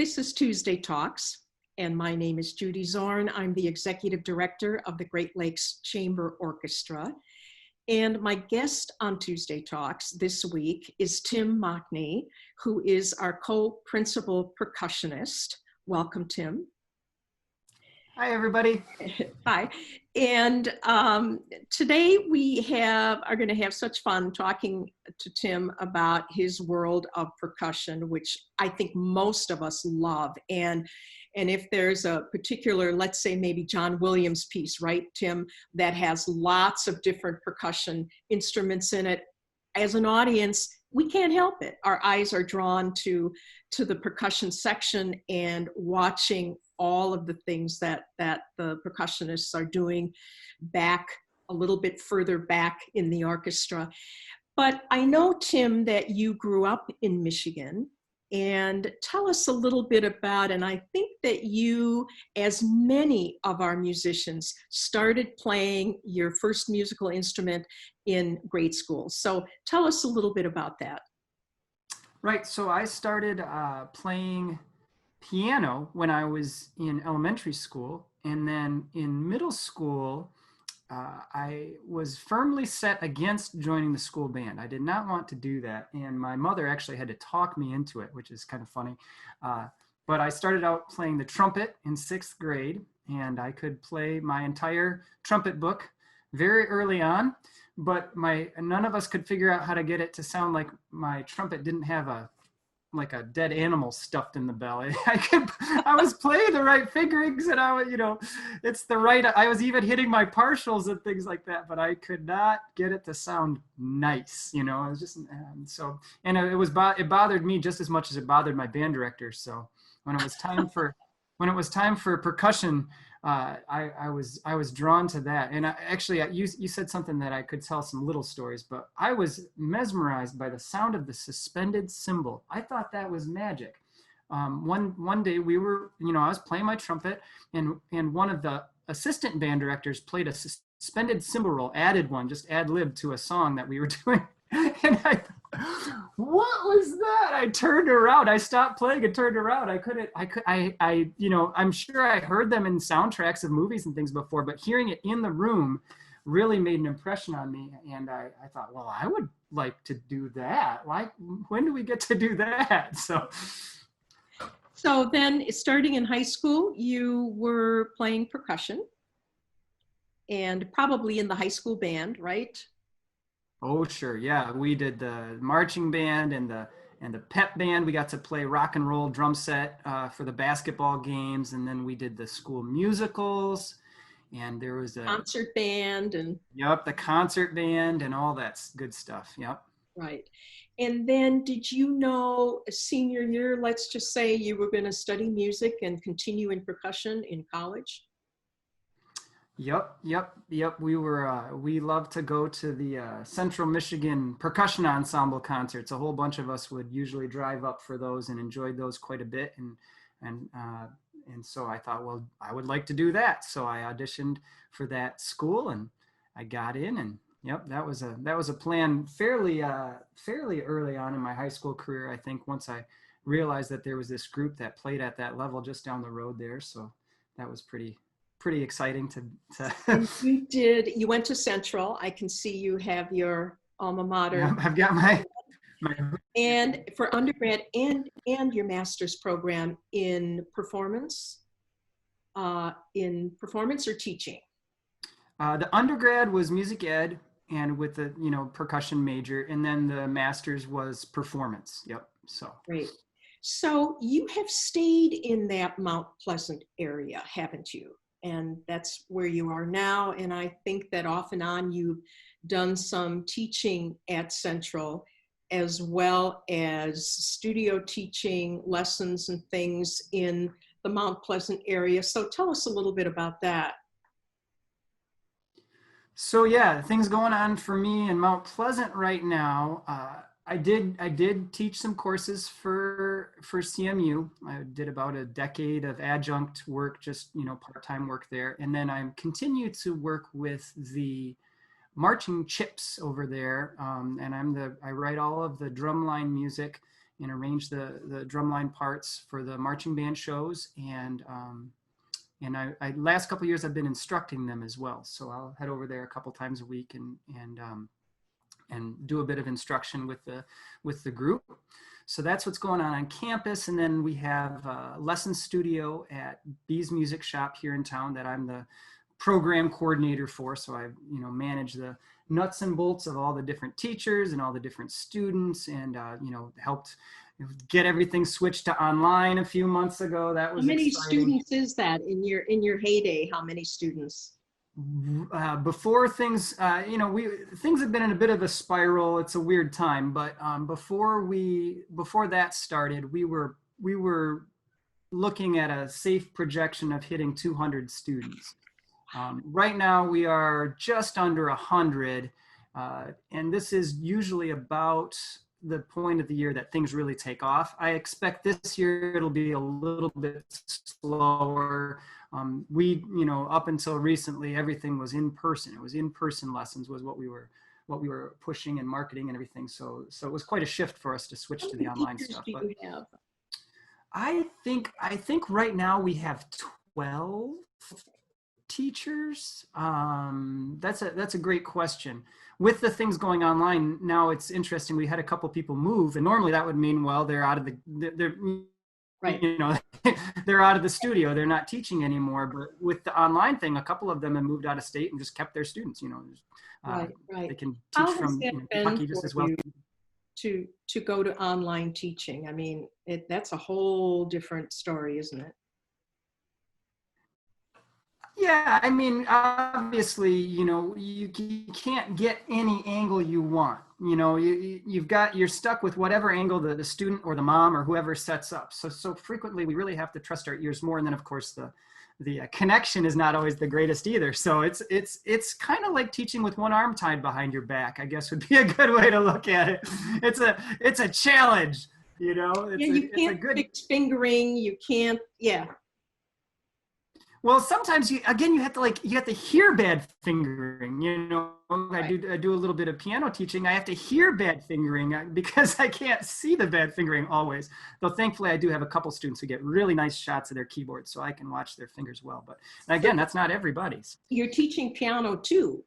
This is Tuesday Talks, and my name is Judy Zorn. I'm the Executive Director of the Great Lakes Chamber Orchestra. And my guest on Tuesday Talks this week is Tim Mocny, who is our co-principal percussionist. Welcome, Tim. Hi, everybody. Hi. And today we are going to have such fun talking to Tim about his world of percussion, which I think most of us love. And if there's a particular, let's say maybe John Williams piece, right, Tim, that has lots of different percussion instruments in it, as an audience, we can't help it. Our eyes are drawn to the percussion section and watching all of the things that the percussionists are doing back a little bit further back in the orchestra. But I know, Tim, that you grew up in Michigan, and tell us a little bit about, and I think that you, as many of our musicians, started playing your first musical instrument in grade school. So tell us a little bit about that. Right, so I started playing piano when I was in elementary school, and then in middle school, I was firmly set against joining the school band. I did not want to do that, and my mother actually had to talk me into it, which is kind of funny. But I started out playing the trumpet in 6th grade, and I could play my entire trumpet book very early on, but none of us could figure out how to get it to sound like my trumpet didn't have a dead animal stuffed in the belly. I was playing the right fingerings, and it's the right, I was even hitting my partials and things like that, but I could not get it to sound nice, it was just, it bothered me just as much as it bothered my band director. So when it was time for percussion, I was drawn to that. And you said something that I could tell some little stories, but I was mesmerized by the sound of the suspended cymbal. I thought that was magic. One day we were, I was playing my trumpet, and one of the assistant band directors played a suspended cymbal roll, added one, just ad-libbed to a song that we were doing. And I thought, what was that? I turned around. I stopped playing and turned around. I'm sure I heard them in soundtracks of movies and things before, but hearing it in the room really made an impression on me. And I thought, well, I would like to do that. When do we get to do that? So then, starting in high school, you were playing percussion, and probably in the high school band, right? Oh, sure. Yeah, we did the marching band and the pep band. We got to play rock and roll drum set for the basketball games, and then we did the school musicals, and there was a concert band the concert band and all that good stuff. Yep. Right. And then did you know senior year, let's just say you were going to study music and continue in percussion in college? Yep. We loved to go to the Central Michigan Percussion Ensemble concerts. A whole bunch of us would usually drive up for those and enjoyed those quite a bit. And so I thought, well, I would like to do that. So I auditioned for that school, and I got in, and yep, that was a plan fairly early on in my high school career. I think once I realized that there was this group that played at that level just down the road there. So that was pretty exciting to And you went to Central. I can see you have your alma mater. Yeah, I've got my and for undergrad and your master's program in performance or teaching. The undergrad was music ed, and with the percussion major, and then the master's was performance. Yep. So great. So you have stayed in that Mount Pleasant area, haven't you? And that's where you are now. And I think that off and on you've done some teaching at Central, as well as studio teaching lessons and things in the Mount Pleasant area. So tell us a little bit about that. So yeah, things going on for me in Mount Pleasant right now. I did teach some courses for CMU. I did about a decade of adjunct work, just part-time work there, and then I continue to work with the marching chips over there, and I write all of the drumline music and arrange the drumline parts for the marching band shows. And I last couple of years I've been instructing them as well. So I'll head over there a couple times a week and do a bit of instruction with the group. So that's what's going on campus. And then we have a lesson studio at Bee's Music Shop here in town that I'm the program coordinator for. So I, manage the nuts and bolts of all the different teachers and all the different students, and helped get everything switched to online a few months ago. That was how many exciting. students is that in your heyday? How many students? Before things, things have been in a bit of a spiral. It's a weird time, but before that started, we were looking at a safe projection of hitting 200 students. Right now we are just under 100, and this is usually about the point of the year that things really take off. I expect this year it'll be a little bit slower. Up until recently, everything was in person. It was in-person lessons was what we were pushing and marketing and everything. So it was quite a shift for us to switch to the online stuff. How many teachers do you have? I think right now we have 12 teachers. That's a great question. With the things going online now, it's interesting. We had a couple people move, and normally that would mean, well, they're out of they're right. They're out of the studio. They're not teaching anymore. But with the online thing, a couple of them have moved out of state and just kept their students. Right. They can teach from Kentucky just as well. To go to online teaching, I mean, that's a whole different story, isn't it? Yeah, I mean, obviously, you can't get any angle you want. You're stuck with whatever angle the student or the mom or whoever sets up. So frequently we really have to trust our ears more. And then of course the connection is not always the greatest either. So it's kind of like teaching with one arm tied behind your back, I guess would be a good way to look at it. It's a challenge, you can't fix fingering. You can't, yeah. Well, sometimes you have to hear bad fingering. Right. I do a little bit of piano teaching. I have to hear bad fingering because I can't see the bad fingering always. Though thankfully I do have a couple students who get really nice shots of their keyboard, so I can watch their fingers well. But again, that's not everybody's. You're teaching piano too.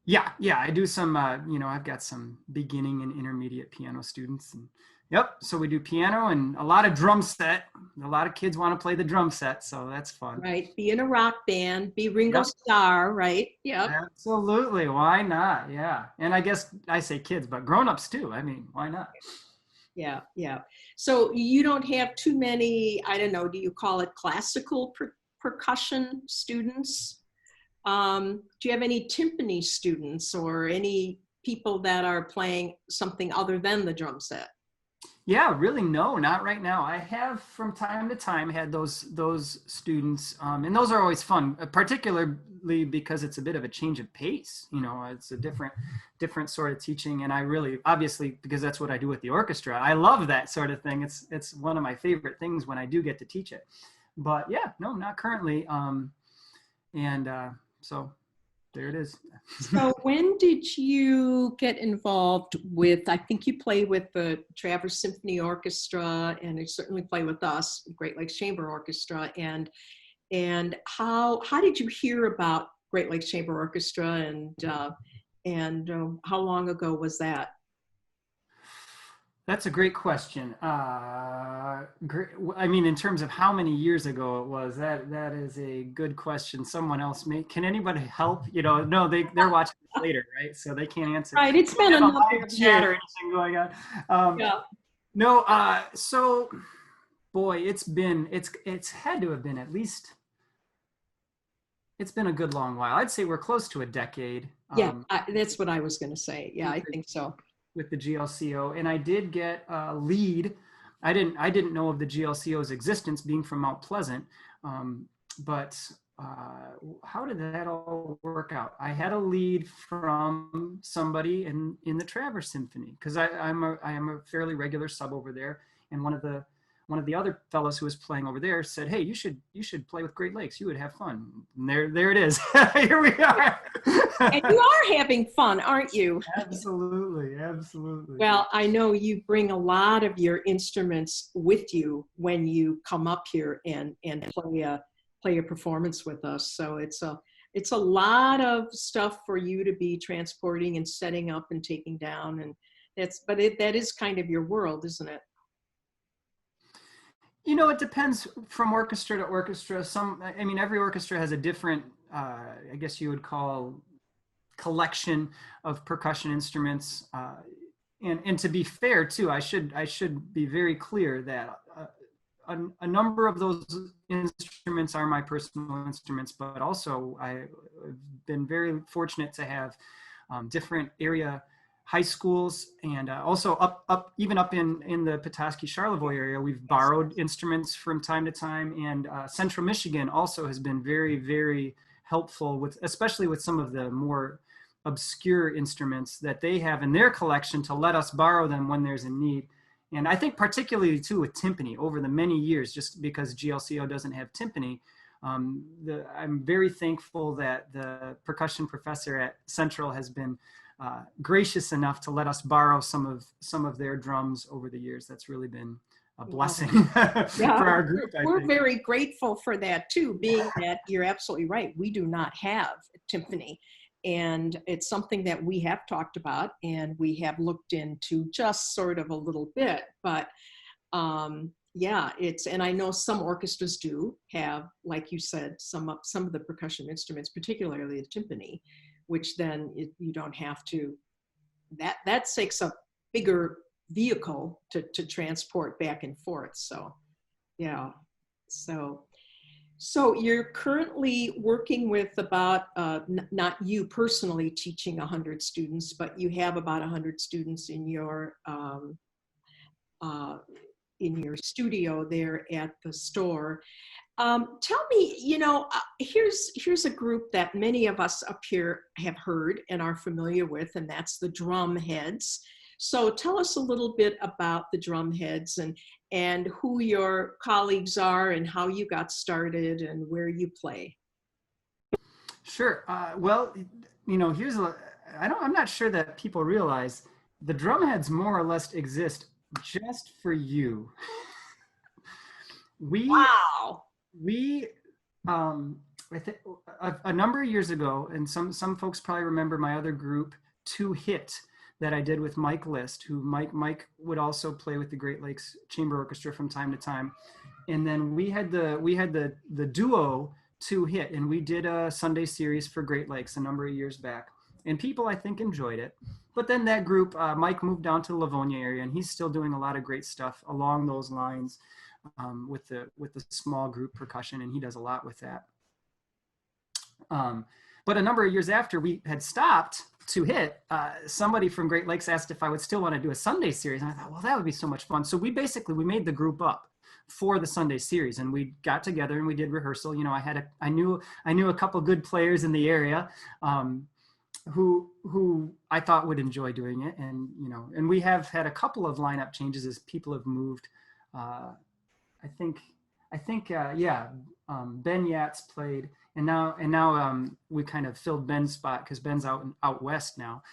Yeah, I do some. I've got some beginning and intermediate piano students, and yep. So we do piano and a lot of drum set. A lot of kids want to play the drum set, so that's fun. Right. Be in a rock band. Be Ringo Starr. Right. Yeah. Absolutely. Why not? Yeah. And I guess I say kids, but grown-ups too. I mean, why not? Yeah. So you don't have too many. I don't know. Do you call it classical percussion students? Do you have any timpani students or any people that are playing something other than the drum set? Yeah, really, no, not right now. I have from time to time had those students, and those are always fun, particularly because it's a bit of a change of pace. It's a different sort of teaching, and I really, obviously, because that's what I do with the orchestra, I love that sort of thing. It's one of my favorite things when I do get to teach it. But yeah, no, not currently. So there it is. So when did you get involved with, I think you play with the Traverse Symphony Orchestra, and you certainly play with us, Great Lakes Chamber Orchestra, and how did you hear about Great Lakes Chamber Orchestra, and how long ago was that? That's a great question. I mean, in terms of how many years ago it was, that is a good question. Someone else can anybody help? No, they're watching later, right? So they can't answer. Right, it's been another chat or anything going on. Yeah. No, so boy, it's had to have been at least. It's been a good long while. I'd say we're close to a decade. Yeah, that's what I was going to say. Yeah, I think so. With the GLCO, and I did get a lead. I didn't know of the GLCO's existence, being from Mount Pleasant, but how did that all work out? I had a lead from somebody in the Traverse Symphony, because I am a fairly regular sub over there, and one of one of the other fellows who was playing over there said, "Hey, you should play with Great Lakes. You would have fun." And there it is. Here we are. And you are having fun, aren't you? Absolutely, absolutely. Well, I know you bring a lot of your instruments with you when you come up here and play a performance with us. So it's a lot of stuff for you to be transporting and setting up and taking down, and that is kind of your world, isn't it? You know, it depends from orchestra to orchestra. I mean, every orchestra has a different, I guess you would call, collection of percussion instruments. And to be fair too, I should be very clear that a number of those instruments are my personal instruments, but also I've been very fortunate to have different area high schools, and also even up in the Petoskey Charlevoix area, we've borrowed instruments from time to time. And Central Michigan also has been very, very helpful with, especially with some of the more obscure instruments that they have in their collection, to let us borrow them when there's a need. And I think particularly too with timpani, over the many years, just because GLCO doesn't have timpani, I'm very thankful that the percussion professor at Central has been gracious enough to let us borrow some of their drums over the years. That's really been a blessing for our group. We're very grateful for that too, being that you're absolutely right. We do not have timpani, and it's something that we have talked about and we have looked into just sort of a little bit, but yeah, and I know some orchestras do have, like you said, some of the percussion instruments, particularly the timpani, which then you don't have to, that takes a bigger vehicle to transport back and forth. So yeah, so you're currently working with about, not you personally teaching 100 students, but you have about 100 students in your studio there at the store. Tell me, here's a group that many of us up here have heard and are familiar with, and that's the Drumheads. So tell us a little bit about the Drumheads and who your colleagues are and how you got started and where you play. Sure. Well, I'm not sure that people realize the Drumheads more or less exist just for you. Wow. We I think a number of years ago, and some folks probably remember my other group, Two Hit, that I did with Mike List, who Mike would also play with the Great Lakes Chamber Orchestra from time to time. And then we had the duo Two Hit, and we did a Sunday series for Great Lakes a number of years back. And people, I think, enjoyed it. But then that group, Mike moved down to the Livonia area, and he's still doing a lot of great stuff along those lines. With the small group percussion, and he does a lot with that. But a number of years after we had stopped Two Hit, somebody from Great Lakes asked if I would still want to do a Sunday series, and I thought, well, that would be so much fun. So we made the group up for the Sunday series, and we got together and we did rehearsal. I knew a couple good players in the area who I thought would enjoy doing it, and we have had a couple of lineup changes as people have moved. I think, Ben Yatz played, and now we kind of filled Ben's spot because Ben's out west now.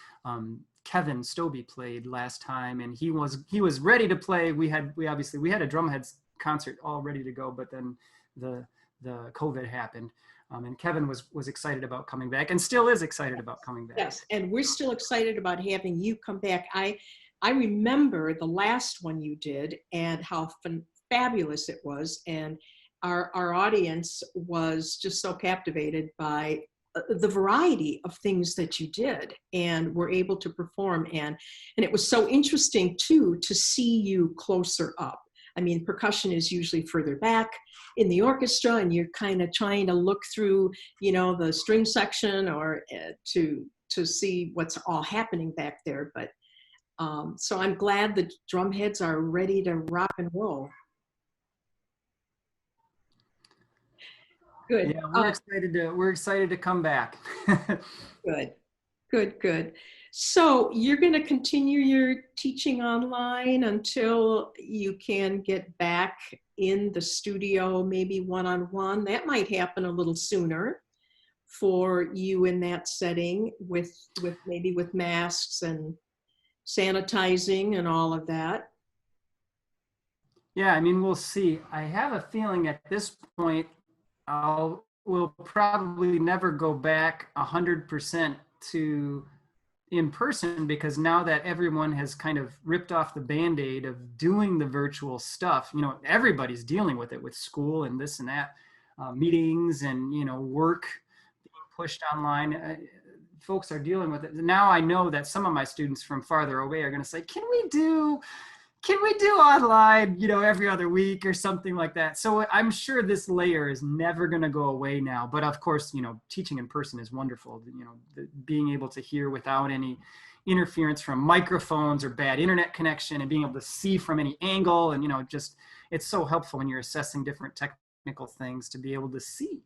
Kevin Stobie played last time, and he was ready to play. We had a Drumheads concert all ready to go, but then the COVID happened, and Kevin was excited about coming back, and still is excited about coming back. Yes, and we're still excited about having you come back. I remember the last one you did and how fabulous it was, and our audience was just so captivated by the variety of things that you did and were able to perform, and it was so interesting too to see you closer up. I mean, percussion is usually further back in the orchestra, and you're kind of trying to look through, the string section or to see what's all happening back there. But so I'm glad the Drumheads are ready to rock and roll. Good. Yeah, we're excited to come back. Good. So you're going to continue your teaching online until you can get back in the studio, maybe one-on-one. That might happen a little sooner for you in that setting with maybe with masks and sanitizing and all of that. Yeah, I mean, we'll see. I have a feeling at this point, we'll probably never go back 100% to in person, because now that everyone has kind of ripped off the band-aid of doing the virtual stuff, everybody's dealing with it, with school and this and that, meetings and, work being pushed online. Folks are dealing with it. Now I know that some of my students from farther away are going to say, can we do online, every other week or something like that? So I'm sure this layer is never going to go away now. But of course, teaching in person is wonderful. Being able to hear without any interference from microphones or bad internet connection, and being able to see from any angle, and just it's so helpful when you're assessing different technical things to be able to see.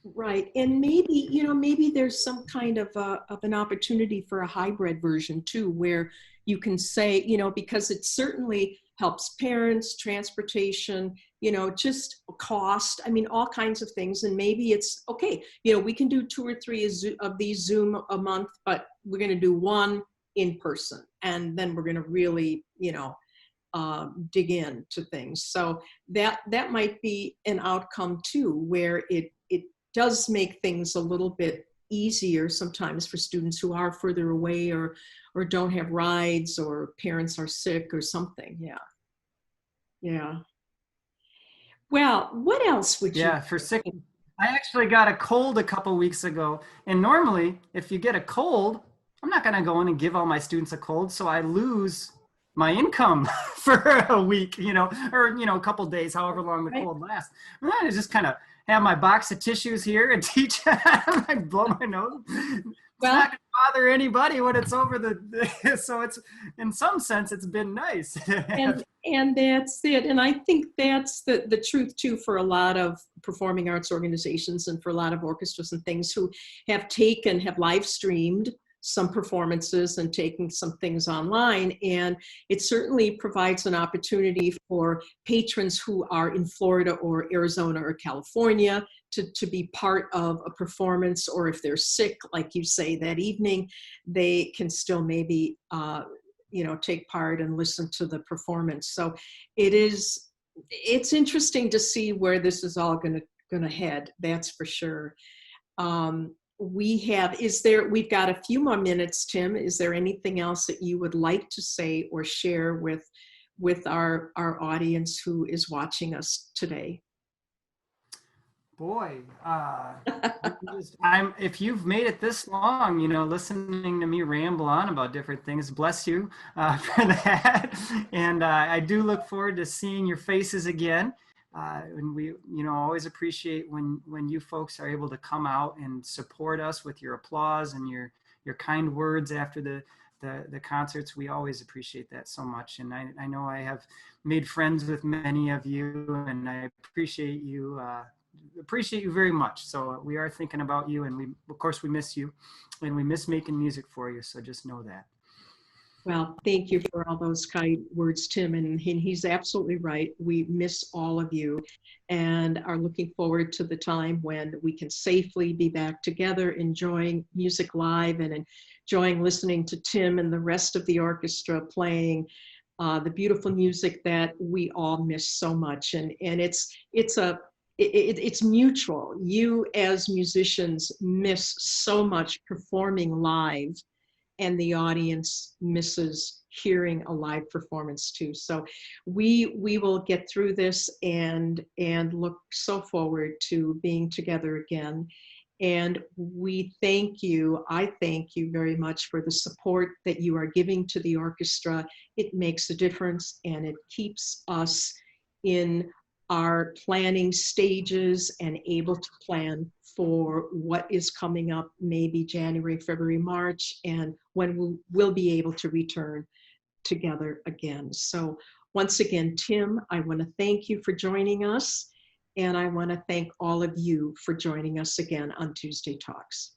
Right. And maybe there's some kind of an opportunity for a hybrid version too, where you can say, because it certainly helps parents, transportation, just cost. I mean, all kinds of things. And maybe it's okay, we can do 2 or 3 of these Zoom a month, but we're going to do one in person. And then we're going to really, dig into things. So that might be an outcome too, where it does make things a little bit easier sometimes for students who are further away or don't have rides, or parents are sick or something. Yeah. Well, what else would you? Yeah, for sick. I actually got a cold a couple weeks ago, and normally if you get a cold, I'm not going to go in and give all my students a cold, so I lose my income for a week, or a couple days, however long the Right. cold lasts. And then I just kind of have my box of tissues here and teach. I blow my nose. It's Well, not going to bother anybody when it's over so it's, in some sense, it's been nice. and that's it. And I think that's the truth too for a lot of performing arts organizations and for a lot of orchestras and things who have live streamed some performances and taking some things online. And it certainly provides an opportunity for patrons who are in Florida or Arizona or California to be part of a performance, or if they're sick, like you say, that evening, they can still maybe take part and listen to the performance. So it's interesting to see where this is all going to head. That's for sure. We've got a few more minutes, Tim. Is there anything else that you would like to say or share with our audience who is watching us today? Boy, if you've made it this long, listening to me ramble on about different things, bless you for that. And I do look forward to seeing your faces again. And we, always appreciate when you folks are able to come out and support us with your applause and your kind words after the concerts. We always appreciate that so much. And I know I have made friends with many of you, and I appreciate you very much. So we are thinking about you, and of course we miss you, and we miss making music for you. So just know that. Well, thank you for all those kind words, Tim. And he's absolutely right. We miss all of you and are looking forward to the time when we can safely be back together, enjoying music live and enjoying listening to Tim and the rest of the orchestra playing the beautiful music that we all miss so much. And it's mutual. You as musicians miss so much performing live, and the audience misses hearing a live performance too. So we will get through this and look so forward to being together again. And I thank you very much for the support that you are giving to the orchestra. It makes a difference, and it keeps us in our planning stages and able to plan for what is coming up, maybe January, February, March, and when we'll be able to return together again. So once again, Tim, I want to thank you for joining us, and I want to thank all of you for joining us again on Tuesday Talks.